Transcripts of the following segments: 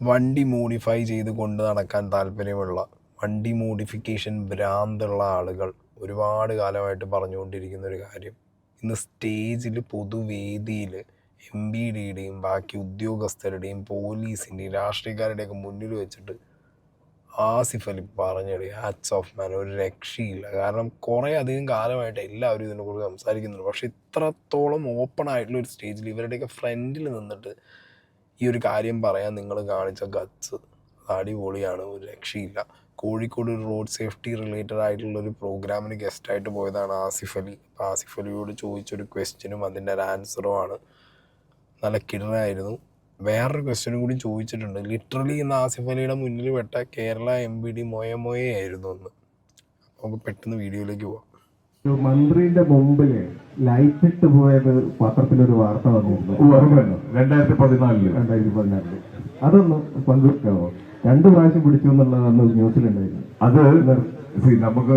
വണ്ടി മോഡിഫൈ ചെയ്ത് കൊണ്ട് നടക്കാൻ താല്പര്യമുള്ള വണ്ടി മോഡിഫിക്കേഷൻ ഭ്രാന്തുള്ള ആളുകൾ ഒരുപാട് കാലമായിട്ട് പറഞ്ഞുകൊണ്ടിരിക്കുന്ന ഒരു കാര്യം ഇന്ന് സ്റ്റേജിൽ പൊതുവേദിയിൽ MBDയുടെയും ബാക്കി ഉദ്യോഗസ്ഥരുടെയും പോലീസിൻ്റെയും രാഷ്ട്രീയക്കാരുടെയൊക്കെ മുന്നിൽ വെച്ചിട്ട് ആസിഫ് അലി പറഞ്ഞടി ഹാറ്റ്സ് ഓഫ് മാൻ, ഒരു രക്ഷയില്ല. കാരണം കുറേ അധികം കാലമായിട്ട് എല്ലാവരും ഇതിനെക്കുറിച്ച് സംസാരിക്കുന്നുണ്ട്. പക്ഷെ ഇത്രത്തോളം ഓപ്പൺ ആയിട്ടുള്ള ഒരു സ്റ്റേജിൽ ഇവരുടെയൊക്കെ ഫ്രണ്ടിൽ നിന്നിട്ട് ഈ ഒരു കാര്യം പറയാൻ നിങ്ങൾ കാണിച്ച ഗട്ട്സ് അടിപൊളിയാണ്, ഒരു രക്ഷയില്ല. കോഴിക്കോട് ഒരു റോഡ് സേഫ്റ്റി റിലേറ്റഡ് ആയിട്ടുള്ളൊരു പ്രോഗ്രാമിന് ഗസ്റ്റായിട്ട് പോയതാണ് ആസിഫ് അലി. അപ്പോൾ ആസിഫ് അലിയോട് ചോദിച്ചൊരു ക്വസ്റ്റ്യനും അതിൻ്റെ ഒരു ആൻസറുമാണ് നല്ല കിടനായിരുന്നു. വേറൊരു ക്വസ്റ്റ്യനും കൂടി ചോദിച്ചിട്ടുണ്ട്. ലിറ്ററലി ഇന്ന് ആസിഫ് അലിയുടെ മുന്നിൽ പെട്ട കേരള MBD മൊയയായിരുന്നു ഒന്ന്. നമുക്ക് പെട്ടെന്ന് വീഡിയോയിലേക്ക് പോവാം. മന്ത്രിന്റെ മുമ്പില് ലൈറ്റ് ഇട്ട് പോയത് പത്രത്തിലൊരു വാർത്ത വന്നിരുന്നു 2014 അതൊന്ന് പങ്കുവെക്കാമോ? 2 പ്രാവശ്യം പിടിച്ചു എന്നുള്ളത് അന്ന് ന്യൂസിലുണ്ടായിരുന്നു. അത് നമുക്ക്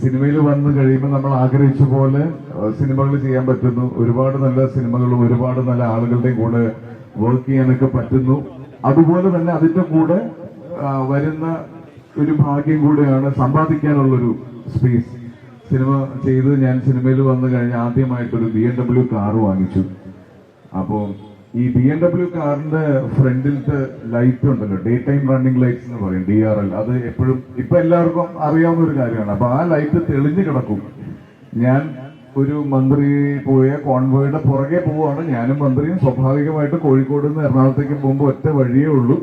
സിനിമയിൽ വന്നു കഴിയുമ്പോൾ നമ്മൾ ആഗ്രഹിച്ച പോലെ സിനിമകൾ ചെയ്യാൻ പറ്റുന്നു. ഒരുപാട് നല്ല സിനിമകളും ഒരുപാട് നല്ല ആളുകളുടെയും കൂടെ വർക്ക് ചെയ്യാനൊക്കെ പറ്റുന്നു. അതുപോലെ തന്നെ അതിന്റെ കൂടെ വരുന്ന ഒരു ഭാഗ്യം കൂടെയാണ് സമ്പാദിക്കാനുള്ളൊരു സ്പേസ്. സിനിമ ചെയ്ത് ഞാൻ സിനിമയിൽ വന്നു കഴിഞ്ഞാൽ ആദ്യമായിട്ടൊരു BMW കാർ വാങ്ങിച്ചു. അപ്പോൾ ഈ BMW കാറിന്റെ ഫ്രണ്ടിലത്തെ ലൈറ്റ് ഉണ്ടല്ലോ, ഡേ ടൈം റണ്ണിംഗ് ലൈറ്റ്സ് എന്ന് പറയും, DRL. അത് എപ്പോഴും ഇപ്പൊ എല്ലാവർക്കും അറിയാവുന്ന ഒരു കാര്യമാണ്. അപ്പൊ ആ ലൈറ്റ് തെളിഞ്ഞു കിടക്കും. ഞാൻ ഒരു മന്ത്രി പോയ കോൺവോയുടെ പുറകെ പോവുകയാണ്. ഞാനും മന്ത്രിയും സ്വാഭാവികമായിട്ട് കോഴിക്കോട് നിന്ന് എറണാകുളത്തേക്ക് പോകുമ്പോൾ ഒറ്റ വഴിയേ ഉള്ളൂ.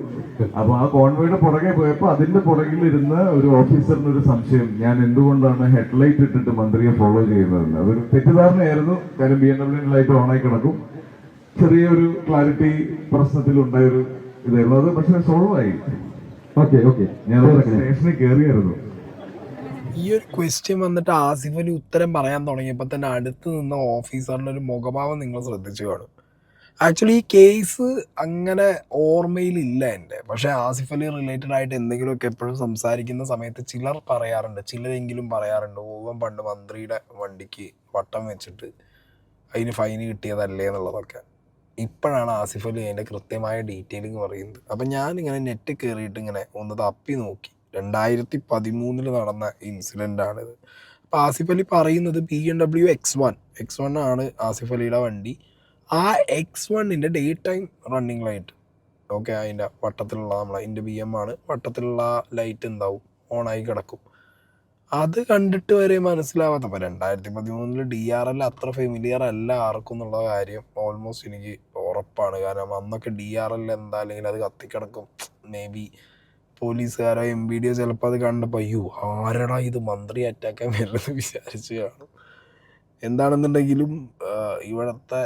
അപ്പൊ ആ കോൺവോയുടെ പുറകെ പോയപ്പോ അതിന്റെ പുറകിലിരുന്ന് ഒരു ഓഫീസറിന് ഒരു സംശയം, ഞാൻ എന്തുകൊണ്ടാണ് ഹെഡ്ലൈറ്റ് ഇട്ടിട്ട് മന്ത്രിയെ ഫോളോ ചെയ്യുന്നതെന്ന്. അതൊരു തെറ്റിദ്ധാരണയായിരുന്നു. കാര്യം BMW ലൈറ്റ് ഓണായി കിടക്കും. ചെറിയൊരു ക്ലാരിറ്റി പ്രശ്നത്തിലുണ്ടായൊരു ഇതായിരുന്നു അത്. പക്ഷെ സോൾവ് ആയി. ഓക്കെ ഞാൻ സ്റ്റേഷനിൽ കയറിയായിരുന്നു. ഈ ഒരു ക്വസ്റ്റ്യൻ വന്നിട്ട് ആസിഫ് അലി ഉത്തരം പറയാൻ തുടങ്ങിയപ്പോൾ തന്നെ അടുത്ത് നിന്ന ഓഫീസറിൻ്റെ ഒരു മുഖഭാവം നിങ്ങൾ ശ്രദ്ധിച്ചു കാണും. ആക്ച്വലി ഈ കേസ് അങ്ങനെ ഓർമ്മയിലില്ല എൻ്റെ. പക്ഷേ ആസിഫ് അലി റിലേറ്റഡ് ആയിട്ട് എന്തെങ്കിലുമൊക്കെ എപ്പോഴും സംസാരിക്കുന്ന സമയത്ത് ചിലരെങ്കിലും പറയാറുണ്ട് ഓവൻ പണ്ട് മന്ത്രിയുടെ വണ്ടിക്ക് വട്ടം വെച്ചിട്ട് അതിന് ഫൈന് കിട്ടിയതല്ലേ എന്നുള്ളതൊക്കെ. ഇപ്പോഴാണ് ആസിഫ് അലി അതിൻ്റെ കൃത്യമായ ഡീറ്റെയിലിംഗ് പറയുന്നത്. അപ്പം ഞാനിങ്ങനെ നെറ്റ് കയറിയിട്ട് ഇങ്ങനെ ഒന്ന് തപ്പി നോക്കി. 2013 നടന്ന ഇൻസിഡൻ്റാണിത്. അപ്പോൾ ആസിഫ് അലി പറയുന്നത് BMW X1 ആണ് ആസിഫ് അലിയുടെ വണ്ടി. ആ X1ൻ്റെ day time running light, okay, അതിൻ്റെ വട്ടത്തിലുള്ള അതിൻ്റെ BM ആണ്, വട്ടത്തിലുള്ള ലൈറ്റ് എന്താവും ഓണായി കിടക്കും. അത് കണ്ടിട്ട് വരെ മനസ്സിലാവാത്ത. അപ്പോൾ 2013 DRL അത്ര ഫെമിലിയർ അല്ല ആർക്കും എന്നുള്ള കാര്യം ഓൾമോസ്റ്റ് എനിക്ക് ഉറപ്പാണ്. കാരണം അന്നൊക്കെ DRL എന്താ, അല്ലെങ്കിൽ അത് കത്തിക്കിടക്കും. മേ ബി പോലീസുകാരോ MBDയോ ചിലപ്പോൾ അത് കണ്ടപ്പോൾ അയ്യോ ആരടാ ഇത് മന്ത്രി അറ്റാക്കാൻ വരുന്നത് വിചാരിച്ച് കാണും. എന്താണെന്നുണ്ടെങ്കിലും ഇവിടുത്തെ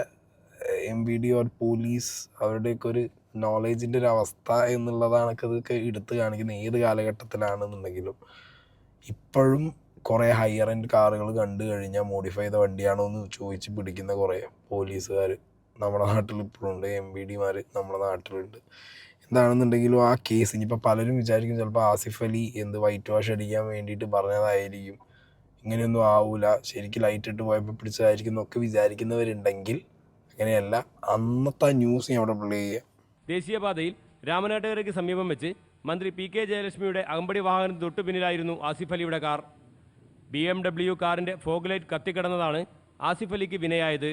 MBD ഓർ പോലീസ് അവരുടെയൊക്കെ ഒരു നോളേജിൻ്റെ ഒരു അവസ്ഥ എന്നുള്ളതാണ് ഇതൊക്കെ എടുത്ത് കാണിക്കുന്നത്. ഏത് കാലഘട്ടത്തിലാണെന്നുണ്ടെങ്കിലും ഇപ്പോഴും കുറേ ഹയർ എൻഡ് കാറുകൾ കണ്ടു കഴിഞ്ഞാൽ മോഡിഫൈ ചെയ്ത വണ്ടിയാണോ എന്ന് ചോദിച്ച് പിടിക്കുന്ന കുറേ പോലീസുകാർ നമ്മുടെ നാട്ടിൽ ഇപ്പോഴുണ്ട്. MBDമാർ നമ്മുടെ നാട്ടിലുണ്ട്. എന്താണെന്നുണ്ടെങ്കിലും ആ കേസ് ഇനിയിപ്പോൾ പലരും വിചാരിക്കും ചിലപ്പോൾ ആസിഫ് അലി വൈറ്റ് വാഷ് അടിക്കാൻ വേണ്ടിയിട്ട് പറഞ്ഞതായിരിക്കും, ഇങ്ങനെയൊന്നും ആവൂല, ശരിക്കും ലൈറ്റ് ഇട്ട് പോയപ്പോൾ പിടിച്ചതായിരിക്കും എന്നൊക്കെ വിചാരിക്കുന്നവരുണ്ടെങ്കിൽ അങ്ങനെയല്ല. അന്നത്തെ ന്യൂസ് ഞാൻ അവിടെ പ്ലേ ചെയ്യാം. ദേശീയപാതയിൽ രാമനാട്ടുകരയ്ക്ക് സമീപം വെച്ച് മന്ത്രി PK ജയലക്ഷ്മിയുടെ അകമ്പടി വാഹനത്തിന് തൊട്ടു പിന്നിലായിരുന്നു ആസിഫ് അലിയുടെ കാർ. BMW കാറിൻ്റെ ഫോഗ് ലൈറ്റ് കത്തിക്കിടന്നതാണ് ആസിഫ് അലിക്ക് വിനയായത്.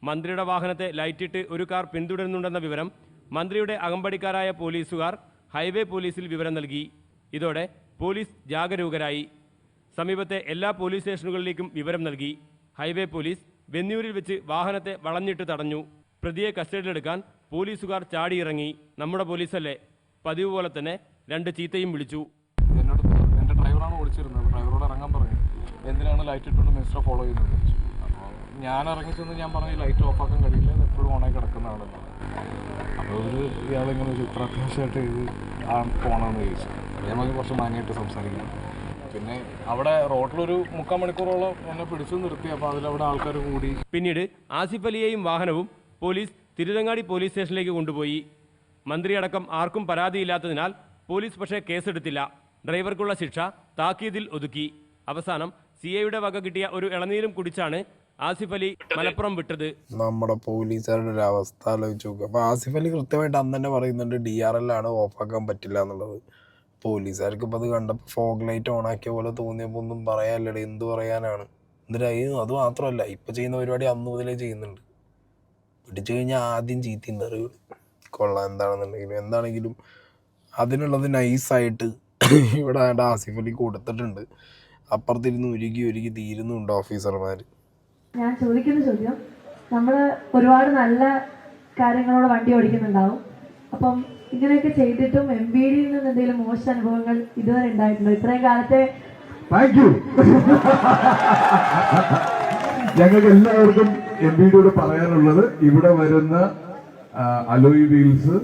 മന്ത്രിയുടെ വാഹനത്തെ ലൈറ്റിട്ട് ഒരു കാർ പിന്തുടരുന്നുണ്ടെന്ന വിവരം മന്ത്രിയുടെ അകമ്പടിക്കാരായ പോലീസുകാർ ഹൈവേ പോലീസിൽ വിവരം നൽകി. ഇതോടെ പോലീസ് ജാഗരൂകരായി. സമീപത്തെ എല്ലാ പോലീസ് സ്റ്റേഷനുകളിലേക്കും വിവരം നൽകി. ഹൈവേ പോലീസ് വെന്നൂരിൽ വെച്ച് വാഹനത്തെ വളഞ്ഞിട്ട് തടഞ്ഞു. പ്രതിയെ കസ്റ്റഡിയിലെടുക്കാൻ പോലീസുകാർ ചാടിയിറങ്ങി. നമ്മുടെ പോലീസല്ലേ, പതിവ് പോലെ തന്നെ 2 ചീത്തയും വിളിച്ചു. എന്നോട് എൻ്റെ ഡ്രൈവറാണ് ഓടിച്ചിരുന്നത്. ഡ്രൈവറോട് ഇറങ്ങാൻ പറഞ്ഞു. എന്തിനാണ് ലൈറ്റ് ഇട്ടുകൊണ്ട് മിനിസ്റ്റർ ഫോളോ ചെയ്യുന്നത് ചോദിച്ചു. അപ്പോൾ ഞാൻ ഇറങ്ങിച്ചെന്ന് ഞാൻ പറഞ്ഞു ലൈറ്റ് ഓഫാക്കാൻ കഴിയില്ല, എപ്പോഴും ഓണായി കിടക്കുന്നതാണെന്ന്. അപ്പോൾ ഇയാളിങ്ങനെ ചോദിച്ചു ഇത്ര അത്യാവശ്യമായിട്ട് ഇത് പോകണമെന്ന് ചോദിച്ചു. നമുക്ക് കുറച്ച് മാന്യമായിട്ട് സംസാരിക്കണം. പിന്നെ അവിടെ റോഡിലൊരു 3/4 മണിക്കൂറോളം എന്നെ പിടിച്ചു നിർത്തി. അപ്പോൾ അതിലവിടെ ആൾക്കാർ കൂടി. പിന്നീട് ആസിഫ് അലിയെയും വാഹനവും പോലീസ് തിരുരങ്ങാടി പോലീസ് സ്റ്റേഷനിലേക്ക് കൊണ്ടുപോയി. മന്ത്രിയടക്കം ആർക്കും പരാതിയില്ലാത്തതിനാൽ പോലീസ് പക്ഷേ കേസെടുത്തില്ല. ഡ്രൈവർക്കുള്ള ശിക്ഷ താക്കീതിൽ ഒതുക്കി. അവസാനം CIയുടെ വക കിട്ടിയ ഒരു ഇളനീരും കുടിച്ചാണ് ആസിഫ് അലി മലപ്പുറം വിട്ടത്. നമ്മുടെ പോലീസുകാരുടെ ഒരു അവസ്ഥ ആലോചിച്ച് നോക്കുക. അപ്പോൾ ആസിഫ് അലി കൃത്യമായിട്ട് അന്ന് തന്നെ പറയുന്നുണ്ട് DRL ആണ് ഓഫാക്കാൻ പറ്റില്ല എന്നുള്ളത്. പോലീസുകാർക്ക് ഇപ്പോൾ അത് കണ്ടപ്പോൾ ഫോഗ് ലൈറ്റ് ഓണാക്കിയ പോലെ തോന്നിയപ്പോൾ ഒന്നും പറയാനില്ലടേ, എന്ത് പറയാനാണ്. എന്നിട്ട് അത് മാത്രമല്ല, ഇപ്പോൾ ചെയ്യുന്ന പരിപാടി അന്ന് മുതലേ ചെയ്യുന്നുണ്ട്. പിടിച്ചു കഴിഞ്ഞാൽ ആദ്യം ചീത്തയും തെറികൾ കൊള്ളാം. എന്താണെങ്കിലും അതിനുള്ളത് നൈസായിട്ട് ഇവിടെ ആസിഫ് അലി കൊടുത്തിട്ടുണ്ട്. അപ്പുറത്തിരുന്ന് ഉരുകി തീരുന്നുണ്ട് ഓഫീസർമാർ. ഞാൻ ചോദിക്കുന്ന ചോദ്യം, നമ്മൾ ഒരുപാട് നല്ല കാര്യങ്ങളോട് വണ്ടി ഓടിക്കുന്നുണ്ടാവും. അപ്പം ഇങ്ങനെയൊക്കെ ചെയ്തിട്ടും MVD നിന്ന് എന്തെങ്കിലും മോശം അനുഭവങ്ങൾ ഇതുവരെ ഉണ്ടായിട്ടുണ്ടോ ഇത്രയും കാലത്തെ? Thank you. ഞങ്ങൾക്ക് എല്ലാവർക്കും MVDയോട് പറയാനുള്ളത്, ഇവിടെ വരുന്ന അലോയ് വീൽസ്,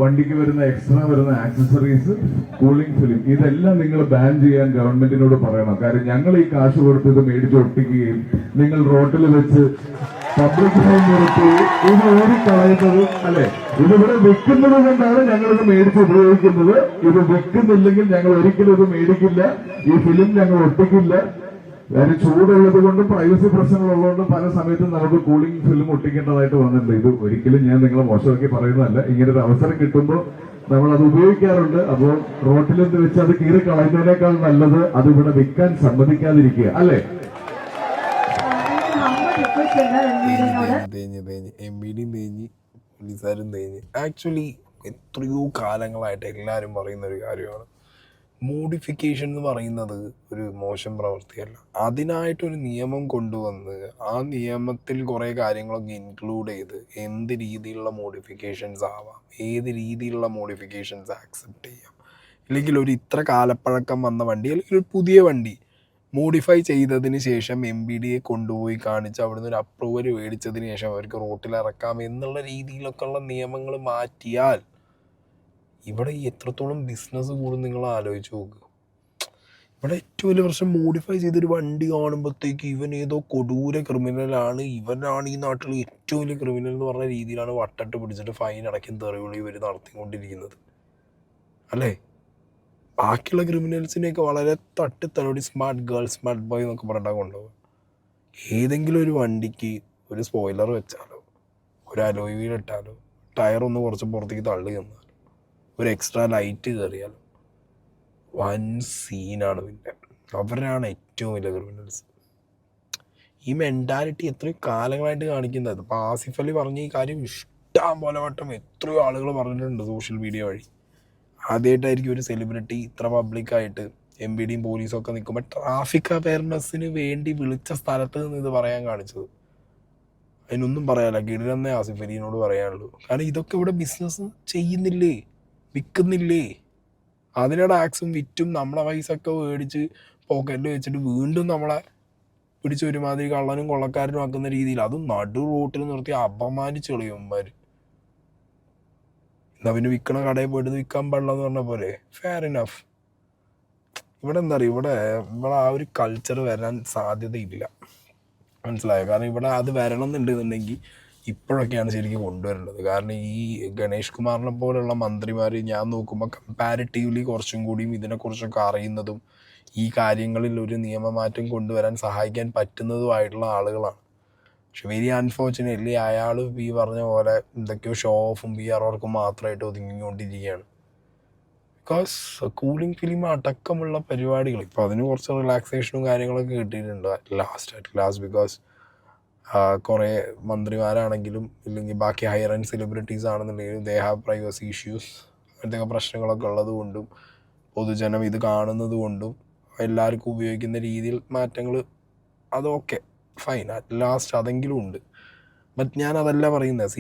വണ്ടിക്ക് വരുന്ന എക്സ്ട്രാ വരുന്ന ആക്സസറീസ്, കൂളിംഗ് ഫിലിം, ഇതെല്ലാം നിങ്ങൾ ബാൻ ചെയ്യാൻ ഗവൺമെന്റിനോട് പറയണം. കാര്യം ഞങ്ങൾ ഈ കാശ് കൊടുത്ത് ഇത് മേടിച്ച് ഒട്ടിക്കുകയും നിങ്ങൾ റോഡിൽ വെച്ച് പബ്ലിക്കിനെ നിർത്തി ഇത് ഓടിക്കളയുന്നത്, അല്ലെ, ഇതിവിടെ വിൽക്കുന്നത് കൊണ്ടാണ് ഞങ്ങളിത് മേടിച്ച് ഉപയോഗിക്കുന്നത്. ഇത് വിൽക്കുന്നില്ലെങ്കിൽ ഞങ്ങൾ ഒരിക്കലും ഇത് മേടിക്കില്ല, ഈ ഫിലിം ഞങ്ങൾ ഒട്ടിക്കില്ല. കാര്യം ചൂടുള്ളത് കൊണ്ടും പ്രൈവസി പ്രശ്നങ്ങളുള്ളതുകൊണ്ടും പല സമയത്തും നമുക്ക് കൂളിംഗ് ഫിലിം ഒട്ടിക്കേണ്ടതായിട്ട് വന്നിട്ടുണ്ട്. ഇത് ഒരിക്കലും ഞാൻ നിങ്ങളെ മോശമാക്കി പറയുന്നതല്ല. ഇങ്ങനൊരു അവസരം കിട്ടുമ്പോൾ നമ്മൾ അത് ഉപയോഗിക്കാറുണ്ട്. അപ്പോൾ റോട്ടിലെന്ത് വെച്ച് അത് കീറി കളയുന്നതിനേക്കാൾ നല്ലത് അത് ഇവിടെ വിൽക്കാൻ സമ്മതിക്കാതിരിക്കുക, അല്ലേ? MVDയും തേഞ്ഞ് പോലീസുകാരും തേഞ്ഞ്. ആക്ച്വലി എത്രയോ കാലങ്ങളായിട്ട് എല്ലാവരും പറയുന്ന ഒരു കാര്യമാണ്, മോഡിഫിക്കേഷൻ എന്ന് പറയുന്നത് ഒരു മോശം പ്രവൃത്തിയല്ല. അതിനായിട്ടൊരു നിയമം കൊണ്ടുവന്ന് ആ നിയമത്തിൽ കുറേ കാര്യങ്ങളൊക്കെ ഇൻക്ലൂഡ് ചെയ്ത് എന്ത് രീതിയിലുള്ള മോഡിഫിക്കേഷൻസ് ആവാം, ഏത് രീതിയിലുള്ള മോഡിഫിക്കേഷൻസ് ആക്സെപ്റ്റ് ചെയ്യാം, ഇല്ലെങ്കിൽ ഒരു ഇത്ര കാലപ്പഴക്കം വന്ന വണ്ടി അല്ലെങ്കിൽ ഒരു പുതിയ വണ്ടി മോഡിഫൈ ചെയ്തതിന് ശേഷം MVDയെ കൊണ്ടുപോയി കാണിച്ച് അവിടുന്ന് ഒരു അപ്രൂവൽ മേടിച്ചതിന് ശേഷം അവർക്ക് റോട്ടിൽ ഇറക്കാം എന്നുള്ള രീതിയിലൊക്കെ ഉള്ള നിയമങ്ങൾ മാറ്റിയാൽ ഇവിടെ എത്രത്തോളം ബിസിനസ് കൂടും നിങ്ങൾ ആലോചിച്ച് നോക്കുക. ഇവിടെ ഏറ്റവും വലിയ പ്രശ്നം, മോഡിഫൈ ചെയ്തൊരു വണ്ടി കാണുമ്പോഴത്തേക്ക് ഇവൻ ഏതോ കൊടൂര ക്രിമിനലാണ്, ഇവനാണ് ഈ നാട്ടിൽ ഏറ്റവും വലിയ ക്രിമിനൽ എന്ന് പറഞ്ഞ രീതിയിലാണ് വട്ടട്ട് പിടിച്ചിട്ട് ഫൈൻ അടയ്ക്കും തെറിവിളി ഇവർ നടത്തിക്കൊണ്ടിരിക്കുന്നത്, അല്ലേ? ബാക്കിയുള്ള ക്രിമിനൽസിനെയൊക്കെ വളരെ തട്ടിത്തലോടി സ്മാർട്ട് ഗേൾ, സ്മാർട്ട് ബോയ് എന്നൊക്കെ പറഞ്ഞിട്ടാണ് കൊണ്ടുപോകുക. ഏതെങ്കിലും ഒരു വണ്ടിക്ക് ഒരു സ്പോയിലർ വെച്ചാലോ, ഒരു അലോയ് വീൽ ഇട്ടാലോ, ടയറൊന്ന് കുറച്ച് പുറത്തേക്ക് തള്ളി തന്നാലോ, ഒരു എക്സ്ട്രാ ലൈറ്റ് കയറിയാലോ വൻ സീനാണ്. പിന്നെ അവരാണ് ഏറ്റവും വലിയ ക്രിമിനൽസ്. ഈ മെൻറ്റാലിറ്റി എത്രയോ കാലങ്ങളായിട്ട് കാണിക്കുന്നത്. ഇപ്പോൾ ആസിഫ് അലി പറഞ്ഞ ഈ കാര്യം ഇഷ്ടം പോലെ വട്ടം എത്രയോ ആളുകൾ പറഞ്ഞിട്ടുണ്ട് സോഷ്യൽ മീഡിയ വഴി. ആദ്യമായിട്ടായിരിക്കും ഒരു സെലിബ്രിറ്റി ഇത്ര പബ്ലിക്കായിട്ട് MVDയും പോലീസും ഒക്കെ നിൽക്കുമ്പോൾ ട്രാഫിക് അവയർനെസ്സിന് വേണ്ടി വിളിച്ച സ്ഥലത്ത് നിന്ന് ഇത് പറയാൻ കാണിച്ചത്. അതിനൊന്നും പറയാനില്ല, കിടിലെന്നേ ആസിഫ് അലിനോട് പറയാനുള്ളൂ. കാരണം ഇതൊക്കെ ഇവിടെ ബിസിനസ് ചെയ്യുന്നില്ലേ, വിൽക്കുന്നില്ലേ? അതിൻ്റെ ടാക്സും വിറ്റും നമ്മളെ പൈസയൊക്കെ മേടിച്ച് പോക്കറ്റിൽ വെച്ചിട്ട് വീണ്ടും നമ്മളെ പിടിച്ച് ഒരുമാതിരി കള്ളനും കൊള്ളക്കാരനും ആക്കുന്ന രീതിയിൽ, അതും നടു റോട്ടിൽ നിർത്തി അപമാനിച്ച് കളിയന്മാർ. എന്നാൽ പിന്നെ വിൽക്കണ കടയിൽ പോയിട്ട് വിൽക്കാൻ പാടില്ല എന്ന് പറഞ്ഞ പോലെ ഫെയർ ഇനഫ്. ഇവിടെ എന്താ പറയുക, ഇവിടെ ആ ഒരു കൾച്ചർ വരാൻ സാധ്യതയില്ല, മനസ്സിലായോ? കാരണം ഇവിടെ അത് വരണം എന്നുണ്ടെന്നുണ്ടെങ്കിൽ ഇപ്പോഴൊക്കെയാണ് ശരിക്കും കൊണ്ടുവരേണ്ടത്. കാരണം ഈ ഗണേഷ് കുമാറിനെ പോലുള്ള മന്ത്രിമാർ ഞാൻ നോക്കുമ്പോൾ കമ്പാരിറ്റീവ്ലി കുറച്ചും കൂടിയും ഇതിനെക്കുറിച്ചൊക്കെ അറിയുന്നതും ഈ കാര്യങ്ങളിൽ ഒരു നിയമമാറ്റം കൊണ്ടുവരാൻ സഹായിക്കാൻ പറ്റുന്നതുമായിട്ടുള്ള ആളുകളാണ്. പക്ഷെ വെരി അൺഫോർച്ചുനേറ്റ്ലി അയാൾ ഈ പറഞ്ഞ പോലെ എന്തൊക്കെയോ ഷോ ഓഫും PR വർക്കും മാത്രമായിട്ട് ഒതുങ്ങിക്കൊണ്ടിരിക്കുകയാണ്. ബിക്കോസ് കൂളിംഗ് ഫിലിം അടക്കമുള്ള പരിപാടികൾ ഇപ്പോൾ അതിന് കുറച്ച് റിലാക്സേഷനും കാര്യങ്ങളൊക്കെ കിട്ടിയിട്ടുണ്ട് ലാസ്റ്റ്. ബിക്കോസ് കുറേ മന്ത്രിമാരാണെങ്കിലും ഇല്ലെങ്കിൽ ബാക്കി ഹയർ ആൻഡ് സെലിബ്രിറ്റീസ് ആണെന്നുണ്ടെങ്കിലും ദേ ഹാവ് പ്രൈവസി ഇഷ്യൂസ്, അങ്ങനത്തെയൊക്കെ പ്രശ്നങ്ങളൊക്കെ ഉള്ളത് കൊണ്ടും പൊതുജനം ഇത് കാണുന്നത് കൊണ്ടും എല്ലാവർക്കും ഉപയോഗിക്കുന്ന രീതിയിൽ മാറ്റങ്ങൾ അതൊക്കെ ഫൈൻ, അറ്റ് ലാസ്റ്റ് അതെങ്കിലും ഉണ്ട്. ബട്ട് ഞാൻ അതല്ല പറയുന്നത്.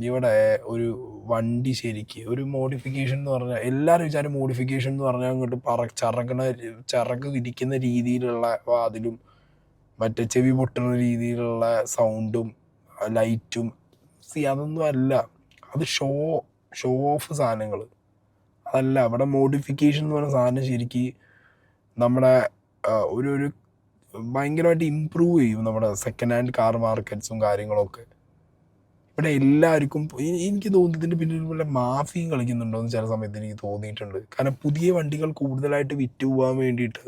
ഇവിടെ ഒരു വണ്ടി ശരിക്ക് ഒരു മോഡിഫിക്കേഷൻ എന്ന് പറഞ്ഞാൽ എല്ലാവരും വിചാരം മോഡിഫിക്കേഷൻ എന്ന് പറഞ്ഞാൽ അങ്ങോട്ട് ചിറക് വിരിക്കുന്ന രീതിയിലുള്ള വാതിലും മറ്റേ ചെവി പൊട്ടുന്ന രീതിയിലുള്ള സൗണ്ടും ലൈറ്റും. അതൊന്നും അല്ല, അത് ഷോ ഓഫ് സാധനങ്ങൾ അതല്ല. അവിടെ മോഡിഫിക്കേഷൻ എന്ന് പറഞ്ഞ സാധനം ശരിക്ക് നമ്മുടെ ഒരു ഭയങ്കരമായിട്ട് ഇമ്പ്രൂവ് ചെയ്യും നമ്മുടെ സെക്കൻഡ് ഹാൻഡ് കാർ മാർക്കറ്റ്സും കാര്യങ്ങളൊക്കെ. ഇവിടെ എല്ലാവർക്കും എനിക്ക് തോന്നുന്നു ഇതിൻ്റെ പിന്നിൽ വല്ല മാഫിയും കളിക്കുന്നുണ്ടോ എന്ന് ചില സമയത്ത് എനിക്ക് തോന്നിയിട്ടുണ്ട്. കാരണം പുതിയ വണ്ടികൾ കൂടുതലായിട്ട് വിറ്റ് പോകാൻ വേണ്ടിയിട്ട്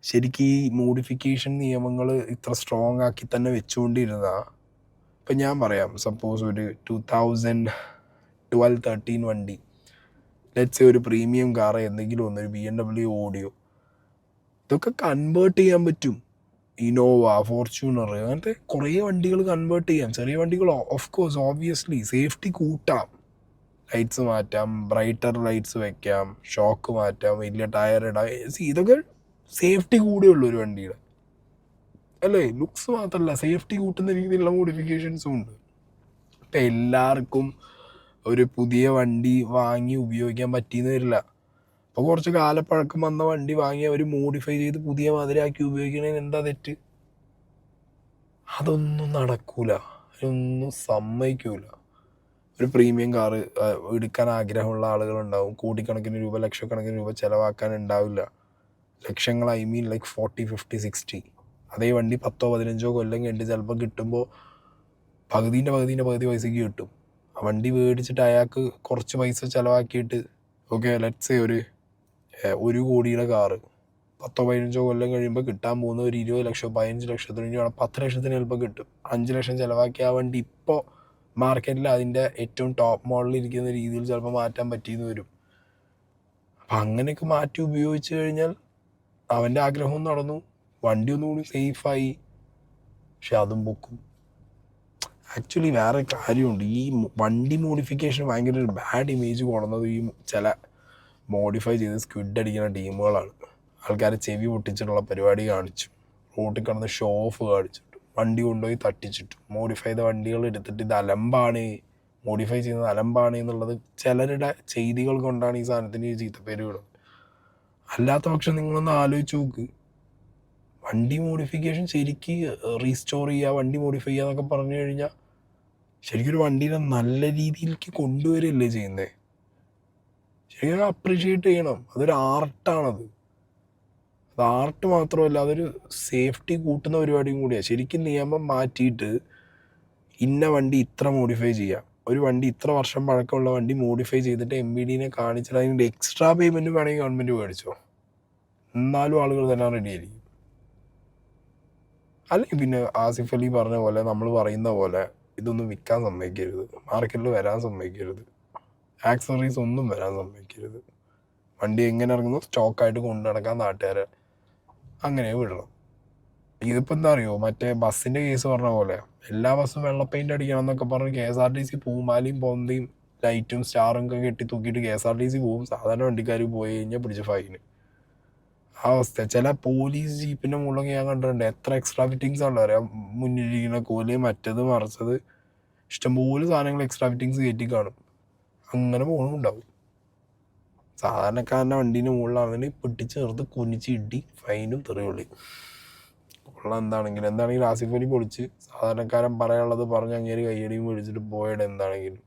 ശരിക്കും ഈ മോഡിഫിക്കേഷൻ നിയമങ്ങൾ ഇത്ര സ്ട്രോങ് ആക്കി തന്നെ വെച്ചുകൊണ്ടിരുന്ന, ഇപ്പം ഞാൻ പറയാം, സപ്പോസ് ഒരു 2012-13 വണ്ടി, ലെറ്റ്സ് ഒരു പ്രീമിയം കാർ എന്തെങ്കിലും ഒന്നൊരു BMW ഓഡിയോ, ഇതൊക്കെ കൺവേർട്ട് ചെയ്യാൻ പറ്റും. ഇനോവ, ഫോർച്യൂണർ, അങ്ങനത്തെ കുറേ വണ്ടികൾ കൺവേർട്ട് ചെയ്യാം. ചെറിയ വണ്ടികൾ ഓഫ് കോഴ്സ് ഓബ്വിയസ്ലി സേഫ്റ്റി കൂട്ടാം. ലൈറ്റ്സ് മാറ്റാം, ബ്രൈറ്റർ ലൈറ്റ്സ് വെക്കാം, ഷോക്ക് മാറ്റാം, വലിയ ടയർ ഇടാം. ഇതൊക്കെ സേഫ്റ്റി കൂടെയുള്ളൂ ഒരു വണ്ടിയുടെ, അല്ലേ? ലുക്സ് മാത്രമല്ല, സേഫ്റ്റി കൂട്ടുന്ന രീതിയിലുള്ള മോഡിഫിക്കേഷൻസും ഉണ്ട്. ഇപ്പം എല്ലാവർക്കും ഒരു പുതിയ വണ്ടി വാങ്ങി ഉപയോഗിക്കാൻ പറ്റിയെന്ന് വരില്ല. അപ്പോൾ കുറച്ച് കാലപ്പഴക്കം വന്ന വണ്ടി വാങ്ങി അവർ മോഡിഫൈ ചെയ്ത് പുതിയ മാതിരിയാക്കി ഉപയോഗിക്കണതിന് എന്താ തെറ്റ്? അതൊന്നും നടക്കൂല, അതൊന്നും സമ്മതിക്കൂല. ഒരു പ്രീമിയം കാറ് എടുക്കാൻ ആഗ്രഹമുള്ള ആളുകളുണ്ടാവും. കോടിക്കണക്കിന് രൂപ, ലക്ഷക്കണക്കിന് രൂപ ചിലവാക്കാൻ ഉണ്ടാവില്ല. ലക്ഷങ്ങൾ, ഐ മീൻ ലൈക്ക് 40, 50, 60. അതേ വണ്ടി 10-15 കൊല്ലം കഴിഞ്ഞിട്ട് ചിലപ്പോൾ കിട്ടുമ്പോൾ പകുതി പൈസയ്ക്ക് കിട്ടും. ആ വണ്ടി മേടിച്ചിട്ട് അയാൾക്ക് കുറച്ച് പൈസ ചിലവാക്കിയിട്ട്, ഓക്കെ ലെറ്റ്സ് സേ ഒരു 1 കോടിയുടെ കാറ് 10-15 കൊല്ലം കഴിയുമ്പോൾ കിട്ടാൻ പോകുന്ന ഒരു 20 ലക്ഷം, 15 ലക്ഷത്തിന്, 10 ലക്ഷത്തിന് ചിലപ്പോൾ കിട്ടും. 5 ലക്ഷം ചിലവാക്കി ആ വണ്ടി ഇപ്പോൾ മാർക്കറ്റിൽ അതിൻ്റെ ഏറ്റവും ടോപ്പ് മോഡലിൽ ഇരിക്കുന്ന രീതിയിൽ ചിലപ്പോൾ മാറ്റാൻ പറ്റിയെന്ന് വരും. അപ്പം അങ്ങനെയൊക്കെ മാറ്റി ഉപയോഗിച്ച് കഴിഞ്ഞാൽ അവൻ്റെ ആഗ്രഹവും നടന്നു, വണ്ടി ഒന്നുകൂടി സേഫായി. പക്ഷെ അതും പൊക്കും. ആക്ച്വലി വേറെ കാര്യമുണ്ട്. ഈ വണ്ടി മോഡിഫിക്കേഷൻ ഭയങ്കര ഒരു ബാഡ് ഇമേജ് കൊണ്ടുവന്നത് ഈ ചില മോഡിഫൈ ചെയ്ത് സ്ക്വിഡ് അടിക്കുന്ന ടീമുകളാണ്. ആൾക്കാരെ ചെവി പൊട്ടിച്ചിട്ടുള്ള പരിപാടി കാണിച്ചു, റോട്ടിൽ കിടന്ന് ഷോ ഓഫ് കാണിച്ചിട്ടു, വണ്ടി കൊണ്ടുപോയി തട്ടിച്ചിട്ടു, മോഡിഫൈ ചെയ്ത വണ്ടികൾ എടുത്തിട്ട് ഇത് അലമ്പാണ്, മോഡിഫൈ ചെയ്യുന്നത് അലമ്പാണ് എന്നുള്ളത് ചിലരുടെ ചെയ്തികൾ കൊണ്ടാണ് ഈ സാധനത്തിന് ഈ ചീത്തപ്പേര് വിടുന്നത്. അല്ലാത്ത പക്ഷം നിങ്ങളൊന്ന് ആലോചിച്ച് നോക്ക്. വണ്ടി മോഡിഫിക്കേഷൻ ശരിക്ക് റീസ്റ്റോർ ചെയ്യുക, വണ്ടി മോഡിഫൈ ചെയ്യുക എന്നൊക്കെ പറഞ്ഞു കഴിഞ്ഞാൽ ശരിക്കും ഒരു വണ്ടീനെ നല്ല രീതിയിലേക്ക് കൊണ്ടുവരികയല്ലേ ചെയ്യുന്നത്. ശരിക്കും അപ്രീഷിയേറ്റ് ചെയ്യണം. അതൊരു ആർട്ടാണത്. അത് ആർട്ട് മാത്രമല്ല, അതൊരു സേഫ്റ്റി കൂട്ടുന്ന പരിപാടിയും കൂടിയാണ്. ശരിക്കും നിയമം മാറ്റിയിട്ട് ഇന്ന വണ്ടി ഇത്ര മോഡിഫൈ ചെയ്യാം, ഒരു വണ്ടി ഇത്ര വർഷം പഴക്കമുള്ള വണ്ടി മോഡിഫൈ ചെയ്തിട്ട് MVDനെ കാണിച്ചിട്ട് അതിൻ്റെ എക്സ്ട്രാ പേയ്മെൻറ്റ് വേണമെങ്കിൽ ഗവൺമെൻറ് മേടിച്ചോ, എന്നാലും ആളുകൾ തന്നെ റെഡി ആയിരിക്കും. അല്ലെങ്കിൽ പിന്നെ ആസിഫ് അലി പറഞ്ഞ പോലെ, നമ്മൾ പറയുന്ന പോലെ ഇതൊന്നും വിൽക്കാൻ സമ്മതിക്കരുത്, മാർക്കറ്റിൽ വരാൻ സമ്മതിക്കരുത്, ആക്സസറീസ് ഒന്നും വരാൻ സമ്മതിക്കരുത്. വണ്ടി എങ്ങനെ ഇറങ്ങുന്നു സ്റ്റോക്കായിട്ട് കൊണ്ടു നടക്കാൻ നാട്ടുകാരെ അങ്ങനെ വിടണം. ഇതിപ്പോൾ എന്താ അറിയോ, മറ്റേ ബസ്സിൻ്റെ കേസ് പറഞ്ഞ പോലെ എല്ലാ ബസ്സും വെള്ള പെയിൻ്റ് അടിക്കണം എന്നൊക്കെ പറഞ്ഞ് KSRTC പൂമാലയും പൊന്തയും ലൈറ്റും സ്റ്റാറും ഒക്കെ കെട്ടി തൂക്കിയിട്ട് KSRTC പോവും. സാധാരണ വണ്ടിക്കാർ പോയി കഴിഞ്ഞാൽ പിടിച്ച ഫൈന്. ആ അവസ്ഥ. ചില പോലീസ് ജീപ്പിൻ്റെ മുകളിലൊക്കെ ഞാൻ കണ്ടിട്ടുണ്ട്. എത്ര എക്സ്ട്രാ ഫിറ്റിങ്സ് ആണ് അറിയാം, മുന്നിലിരിക്കുന്ന കോല്, മറ്റത് മറിച്ചത്, ഇഷ്ടംപോലെ സാധനങ്ങൾ എക്സ്ട്രാ ഫിറ്റിങ്സ് കയറ്റി കാണും. അങ്ങനെ പോകണമുണ്ടാവും. സാധാരണക്കാരൻ്റെ വണ്ടീൻ്റെ മുകളിലാണെങ്കിൽ പൊട്ടിച്ച് ചേർത്ത് കുനിച്ച് ഇടി, ഫൈനും തെറിയുള്ളി. ഉള്ള എന്താണെങ്കിലും ആസിഫ് അലി പൊളിച്ച് സാധാരണക്കാരൻ പറയാനുള്ളത് പറഞ്ഞ് അങ്ങേര് കയ്യടിയും മേടിച്ചിട്ട് പോയത് എന്താണെങ്കിലും